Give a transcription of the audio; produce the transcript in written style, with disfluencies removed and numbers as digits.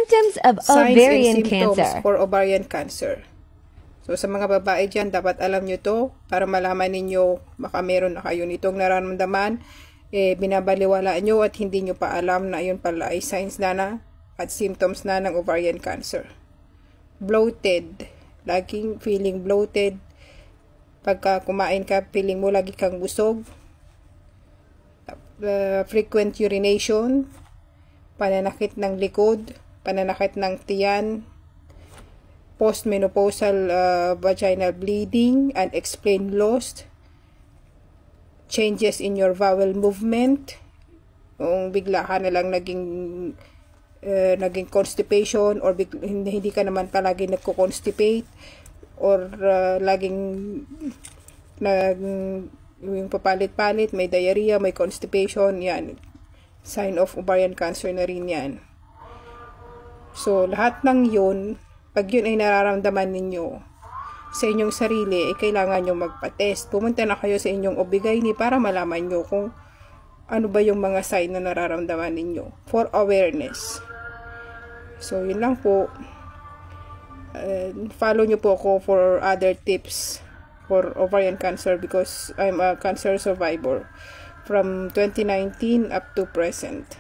Symptoms of Signs ovarian and symptoms cancer. for ovarian cancer. So, sa mga babae dyan, dapat alam nyo to para malaman ninyo baka meron na kayo nitong nararamdaman. Binabaliwalaan nyo at hindi nyo pa alam na yun pala ay signs na at symptoms na ng ovarian cancer. Bloated. Laging feeling bloated. Pagka kumain ka, feeling mo lagi kang busog. Frequent urination. Pananakit ng likod. Pananakit ng tiyan. Postmenopausal vaginal bleeding, unexplained loss, changes in your bowel movement, kung bigla ka na lang naging constipation, or hindi ka naman palagi nagko-constipate, or laging yung papalit-palit, may diarrhea, may constipation, yan. Sign of ovarian cancer na rin yan. So, lahat ng yun, pag yun ay nararamdaman ninyo sa inyong sarili, kailangan nyo magpa-test. Pumunta na kayo sa inyong OB-GYN para malaman nyo kung ano ba yung mga sign na nararamdaman ninyo for awareness. So, yun lang po. Follow nyo po ako for other tips for ovarian cancer because I'm a cancer survivor from 2019 up to present.